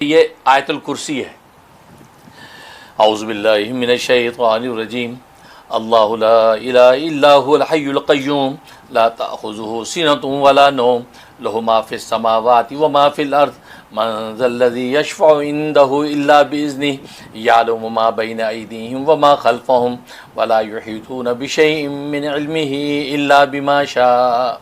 یہ آیت الکرسی ہے۔ اعوذ باللہ من الشیطان الرجیم، اللہ لا الہ الا هو الحی القیوم لا تأخذہ سنۃ ولا نوم لہ ما فی السماوات وما فی الارض من ذا الذی یشفع عندہ الا بإذنہ یعلم ما بین ایدیہم وما خلفہم ولا یحیطون بشیء من علمہ الا بما شاء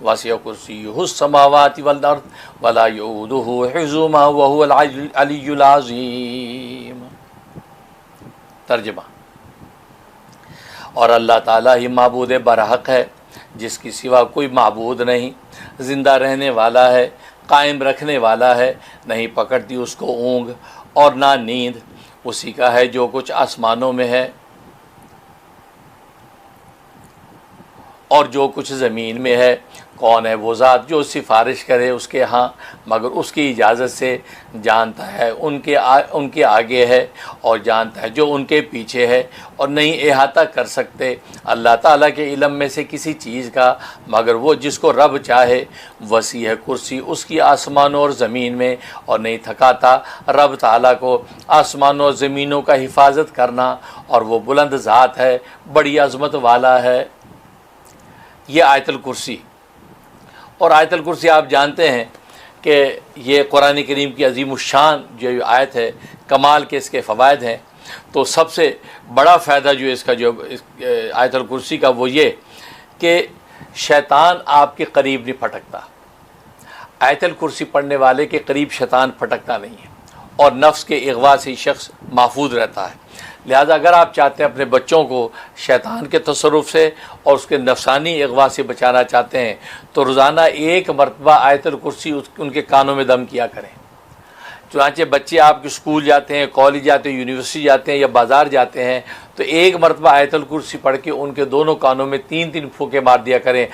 وسع کرسیہ السماوات والارض ولا یؤودہ حفظہما وہو العلی العظیم۔ ترجمہ: اور اللہ تعالیٰ ہی معبود برحق ہے، جس کی سوا کوئی معبود نہیں، زندہ رہنے والا ہے، قائم رکھنے والا ہے، نہیں پکڑتی اس کو اونگ اور نہ نیند، اسی کا ہے جو کچھ آسمانوں میں ہے اور جو کچھ زمین میں ہے۔ کون ہے وہ ذات جو سفارش کرے اس کے ہاں مگر اس کی اجازت سے، جانتا ہے ان کے آگے ہے اور جانتا ہے جو ان کے پیچھے ہے، اور نہیں احاطہ کر سکتے اللہ تعالیٰ کے علم میں سے کسی چیز کا مگر وہ جس کو رب چاہے۔ وسیع ہے کرسی اس کی آسمانوں اور زمین میں، اور نہیں تھکاتا رب تعالیٰ کو آسمانوں اور زمینوں کا حفاظت کرنا، اور وہ بلند ذات ہے، بڑی عظمت والا ہے۔ یہ آیت الکرسی، اور آیت الکرسی آپ جانتے ہیں کہ یہ قرآن کریم کی عظیم الشان جو آیت ہے، کمال کے اس کے فوائد ہیں۔ تو سب سے بڑا فائدہ جو اس کا جو آیت الکرسی کا وہ یہ کہ شیطان آپ کے قریب نہیں پھٹکتا۔ آیت الکرسی پڑھنے والے کے قریب شیطان پھٹکتا نہیں ہے، اور نفس کے اغوا سے شخص محفوظ رہتا ہے۔ لہذا اگر آپ چاہتے ہیں اپنے بچوں کو شیطان کے تصرف سے اور اس کے نفسانی اغوا سے بچانا چاہتے ہیں تو روزانہ ایک مرتبہ آیت الکرسی ان کے کانوں میں دم کیا کریں۔ چنانچہ بچے آپ کے اسکول جاتے ہیں، کالج جاتے ہیں، یونیورسٹی جاتے ہیں یا بازار جاتے ہیں تو ایک مرتبہ آیت الکرسی پڑھ کے ان کے دونوں کانوں میں 3 پھونکے مار دیا کریں،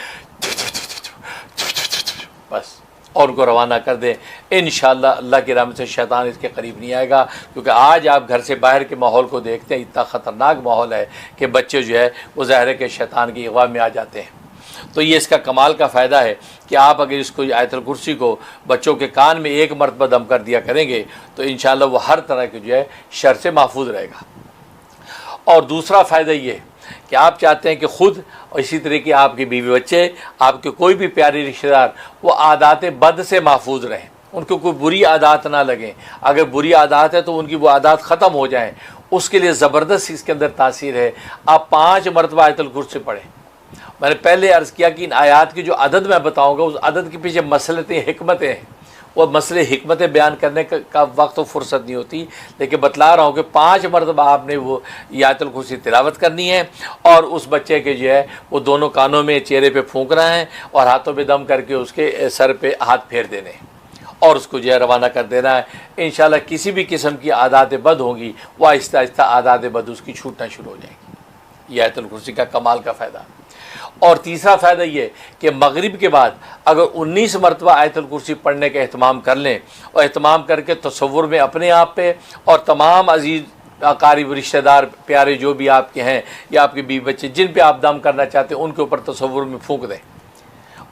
بس، اور ان کو روانہ کر دیں۔ انشاءاللہ اللہ کی رحمت سے شیطان اس کے قریب نہیں آئے گا، کیونکہ آج آپ گھر سے باہر کے ماحول کو دیکھتے ہیں، اتنا خطرناک ماحول ہے کہ بچے جو ہے وہ ظاہر ہے کہ شیطان کی اغوا میں آ جاتے ہیں۔ تو یہ اس کا کمال کا فائدہ ہے کہ آپ اگر اس کو آیت الکرسی کو بچوں کے کان میں ایک مرتبہ دم کر دیا کریں گے تو انشاءاللہ وہ ہر طرح کے جو ہے شر سے محفوظ رہے گا۔ اور دوسرا فائدہ یہ کہ آپ چاہتے ہیں کہ خود اور اسی طرح کے آپ کے بیوی بچے، آپ کے کوئی بھی پیارے رشتہ دار وہ عادات بد سے محفوظ رہیں، ان کو کوئی بری عادات نہ لگیں۔ اگر بری عادات ہے تو ان کی وہ عادات ختم ہو جائیں، اس کے لیے زبردست اس کے اندر تاثیر ہے۔ آپ 5 مرتبہ آیت الکرسی پڑھیں۔ میں نے پہلے عرض کیا کہ ان آیات کی جو عدد میں بتاؤں گا اس عدد کے پیچھے مصلحتیں، حکمتیں ہیں، وہ مسئلے حکمتیں بیان کرنے کا وقت و فرصت نہیں ہوتی، لیکن بتلا رہا ہوں کہ 5 مرتبہ آپ نے وہ آیت الکرسی تلاوت کرنی ہے، اور اس بچے کے جو ہے وہ دونوں کانوں میں، چہرے پہ پھونکنا ہے، اور ہاتھوں پہ دم کر کے اس کے سر پہ ہاتھ پھیر دینے ہیں، اور اس کو جو ہے روانہ کر دینا ہے۔ انشاءاللہ کسی بھی قسم کی عادات بد ہوں گی وہ آہستہ آہستہ عادات بد اس کی چھوٹنا شروع ہو جائیں گی۔ یہ آیت الکرسی کا کمال کا فائدہ۔ اور تیسرا فائدہ یہ کہ مغرب کے بعد اگر 19 مرتبہ آیت الکرسی پڑھنے کا اہتمام کر لیں، اور اہتمام کر کے تصور میں اپنے آپ پہ اور تمام عزیز اقارب رشتہ دار پیارے جو بھی آپ کے ہیں یا آپ کے بیوی بچے جن پہ آپ دم کرنا چاہتے ہیں ان کے اوپر تصور میں پھونک دیں،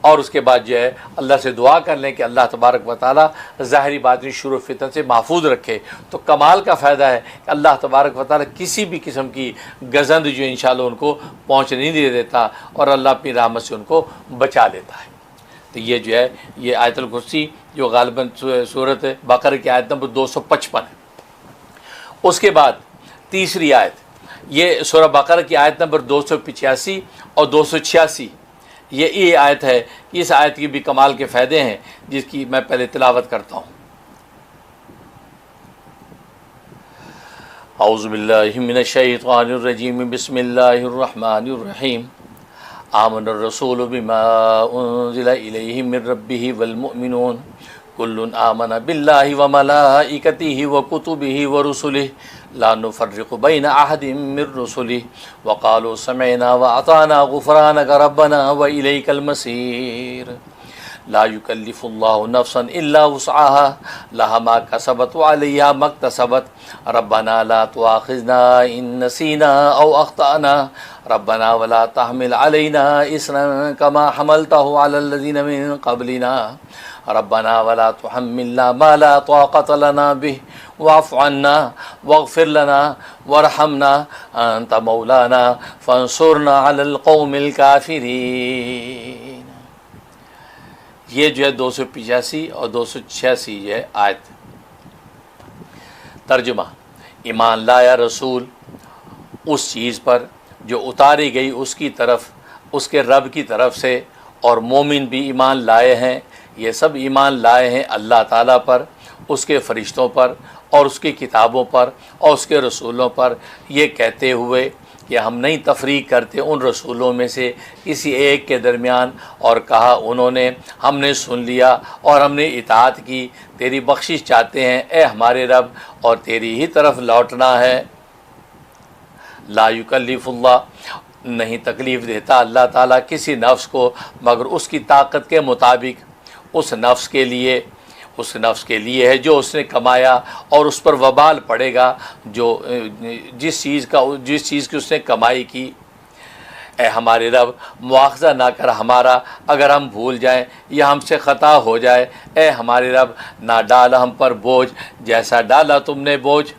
اور اس کے بعد جو ہے اللہ سے دعا کر لیں کہ اللہ تبارک و تعالیٰ ظاہری باطنی شر و فتن سے محفوظ رکھے۔ تو کمال کا فائدہ ہے کہ اللہ تبارک و تعالیٰ کسی بھی قسم کی گزند جو انشاءاللہ ان کو پہنچ نہیں دے دیتا، اور اللہ اپنی رحمت سے ان کو بچا لیتا ہے۔ تو یہ جو ہے یہ آیت الکرسی جو غالباً سورۃ بقرہ کی آیت نمبر 255 ہے۔ اس کے بعد تیسری آیت یہ سورہ بقرہ کی آیت نمبر 285 اور 286، یہ آیت ہے۔ اس آیت کی بھی کمال کے فائدے ہیں جس کی میں پہلے تلاوت کرتا ہوں۔ اعوذ باللہ من الشیطان الرجیم، بسم اللہ الرحمن الرحیم۔ آمن الرسول بما انزل الیہ من ربہ والمؤمنون کل آمن باللہ وملائکتہ وکتبہ ورسلہ لا نفرق بین احد من رسلہ وقالوا سمعنا واطعنا غفرانک ربنا والیک المصیر۔ لا یکلف اللہ نفسا الا وسعها لها ما کسبت وعلیہا ما اکتسبت ربنا لا تؤاخذنا ان نسینا او اخطأنا ربنا ولا تحمل علینا اصرا كما حملته على الذین من قبلنا ربنا ولا تحملنا ما لا طاقة لنا به واعف عنا واغفر لنا وارحمنا انت مولانا فانصرنا على القوم الكافرین۔ یہ جو ہے 285 اور 286 یہ آیت۔ ترجمہ: ایمان لایا رسول اس چیز پر جو اتاری گئی اس کی طرف، اس کے رب کی طرف سے، اور مومن بھی ایمان لائے ہیں، یہ سب ایمان لائے ہیں اللہ تعالیٰ پر، اس کے فرشتوں پر اور اس کی کتابوں پر اور اس کے رسولوں پر، یہ کہتے ہوئے کہ ہم نہیں تفریق کرتے ان رسولوں میں سے کسی ایک کے درمیان، اور کہا انہوں نے ہم نے سن لیا اور ہم نے اطاعت کی، تیری بخشش چاہتے ہیں اے ہمارے رب اور تیری ہی طرف لوٹنا ہے۔ لا یکلف اللہ، نہیں تکلیف دیتا اللہ تعالیٰ کسی نفس کو مگر اس کی طاقت کے مطابق، اس نفس کے لیے ہے جو اس نے کمایا، اور اس پر وبال پڑے گا جو جس چیز کی اس نے کمائی کی۔ اے ہمارے رب مواخذہ نہ کر ہمارا اگر ہم بھول جائیں یا ہم سے خطا ہو جائے، اے ہمارے رب نہ ڈال ہم پر بوجھ جیسا ڈالا تم نے بوجھ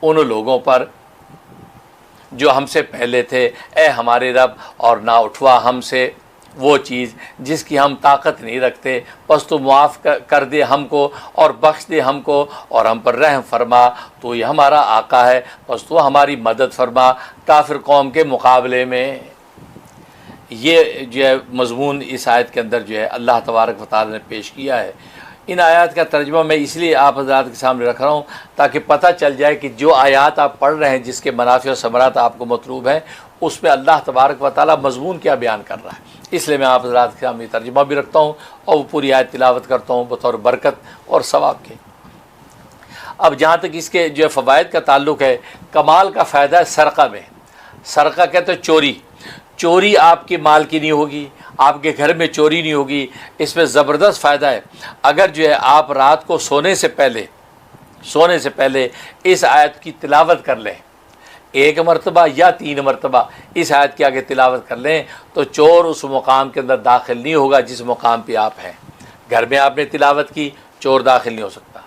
ان لوگوں پر جو ہم سے پہلے تھے، اے ہمارے رب اور نہ اٹھوا ہم سے وہ چیز جس کی ہم طاقت نہیں رکھتے، بس تو معاف کر دے ہم کو اور بخش دے ہم کو اور ہم پر رحم فرما، تو یہ ہمارا آقا ہے، بس تو ہماری مدد فرما کافر قوم کے مقابلے میں۔ یہ جو ہے مضمون اس آیت کے اندر جو ہے اللہ تبارک و تعالی نے پیش کیا ہے۔ ان آیات کا ترجمہ میں اس لیے آپ حضرات کے سامنے رکھ رہا ہوں تاکہ پتہ چل جائے کہ جو آیات آپ پڑھ رہے ہیں جس کے منافع و ثمرات آپ کو مطلوب ہیں، اس میں اللہ تبارک و تعالی مضمون کیا بیان کر رہا ہے۔ اس لیے میں آپ حضرات کے سامنے ترجمہ بھی رکھتا ہوں اور وہ پوری آیت تلاوت کرتا ہوں بطور برکت اور ثواب کے۔ اب جہاں تک اس کے جو فوائد کا تعلق ہے، کمال کا فائدہ ہے سرقہ میں۔ سرقہ کہتے ہیں چوری آپ کے مال کی نہیں ہوگی، آپ کے گھر میں چوری نہیں ہوگی۔ اس میں زبردست فائدہ ہے۔ اگر جو ہے آپ رات کو سونے سے پہلے اس آیت کی تلاوت کر لیں، 1 مرتبہ یا 3 مرتبہ اس آیت کے آگے تلاوت کر لیں، تو چور اس مقام کے اندر داخل نہیں ہوگا جس مقام پہ آپ ہیں۔ گھر میں آپ نے تلاوت کی، چور داخل نہیں ہو سکتا۔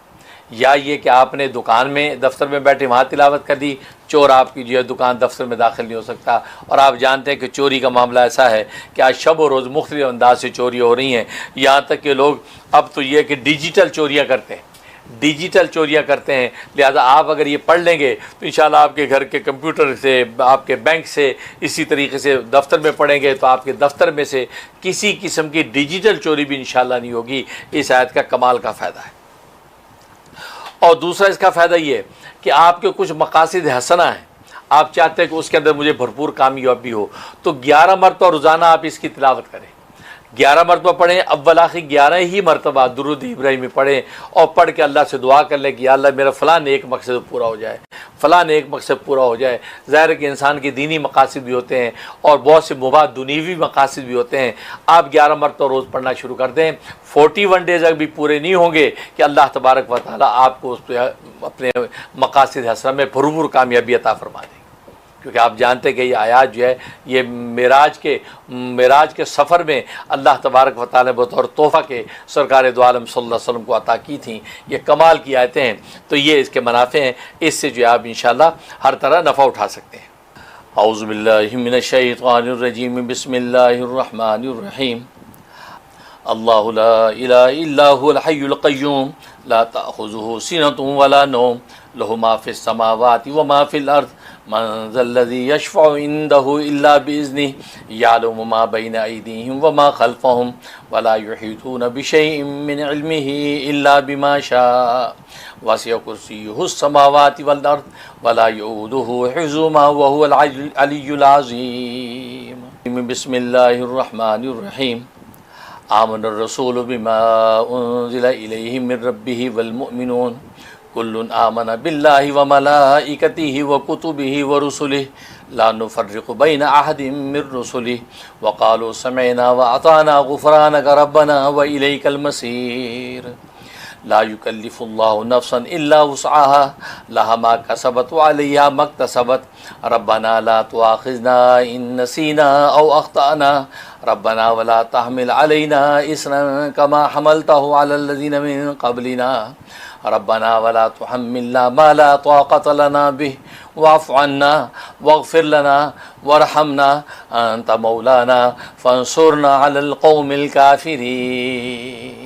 یا یہ کہ آپ نے دکان میں دفتر میں بیٹھے وہاں تلاوت کر دی، چور آپ کی جو ہے دکان دفتر میں داخل نہیں ہو سکتا۔ اور آپ جانتے ہیں کہ چوری کا معاملہ ایسا ہے کہ آج شب و روز مختلف انداز سے چوری ہو رہی ہیں، یہاں تک کہ لوگ اب تو یہ کہ ڈیجیٹل چوریاں کرتے ہیں۔ لہذا آپ اگر یہ پڑھ لیں گے تو انشاءاللہ آپ کے گھر کے کمپیوٹر سے، آپ کے بینک سے، اسی طریقے سے دفتر میں پڑھیں گے تو آپ کے دفتر میں سے کسی قسم کی ڈیجیٹل چوری بھی انشاءاللہ نہیں ہوگی۔ اس آیت کا کمال کا فائدہ ہے۔ اور دوسرا اس کا فائدہ یہ ہے کہ آپ کے کچھ مقاصد حسنہ ہیں، آپ چاہتے ہیں کہ اس کے اندر مجھے بھرپور کامیابی ہو، تو 11 مرتبہ روزانہ آپ اس کی تلاوت کریں۔ 11 مرتبہ پڑھیں، اول آخر 11 ہی مرتبہ درود ابراہیمی پڑھیں، اور پڑھ کے اللہ سے دعا کر لیں کہ یا اللہ میرا فلاں ایک مقصد پورا ہو جائے، ظاہر ہے کہ انسان کے دینی مقاصد بھی ہوتے ہیں اور بہت سے مباح دنیوی مقاصد بھی ہوتے ہیں۔ آپ 11 مرتبہ روز پڑھنا شروع کر دیں، 41 ڈیز اگر بھی پورے نہیں ہوں گے کہ اللہ تبارک و تعالیٰ آپ کو اس پہ اپنے مقاصد حسنہ میں بھرپور کامیابی عطا فرما دیں، کیونکہ آپ جانتے ہیں کہ یہ آیات جو ہے یہ معراج کے سفر میں اللہ تبارک و تعالیٰ نے بطور تحفہ کے سرکار دو عالم صلی اللہ علیہ وسلم کو عطا کی تھیں۔ یہ کمال کی آیتیں ہیں، تو یہ اس کے منافع ہیں، اس سے جو ہے آپ انشاءاللہ ہر طرح نفع اٹھا سکتے ہیں۔ اعوذ باللہ من الشیطان الرجیم، بسم اللہ الرحمن الرحیم۔ اللہ لا الہ الا هو الحی القیوم لا تأخذہ سنۃ ولا نوم لہ ما فی السماوات وما فی الارض من ذا الذی یشفع عنده الا باذنہ یعلم ما بین ایدیہم وما خلفہم ولا یحیطون بشیء من علمہ الا بما شاء وسع کرسیہ السماوات والارض ولا یؤودہ حفظہما وهو العلی العظیم۔ بسم اللہ الرحمن الرحیم۔ آمن الرسول بما انزل الیہ من ربہ والمؤمنون کل آمن باللہ وملائکتہ وکتبہ ورسلہ لا نفرق بین احد من رسلہ وقالوا سمعنا واطعنا غفرانک ربنا والیک المصیر۔ لا یکلف اللہ نفسا الا وسعها لها ما کسبت وعلیہا ما اکتسبت ربنا لا تؤاخذنا ان نسینا او اخطأنا ربنا ولا تحمل علینا اصرا كما حملته على الذین من قبلنا ربنا ولا تحملنا ما لا طاقة لنا به واعف عنا واغفر لنا وارحمنا انت مولانا فانصرنا على القوم الكافرين۔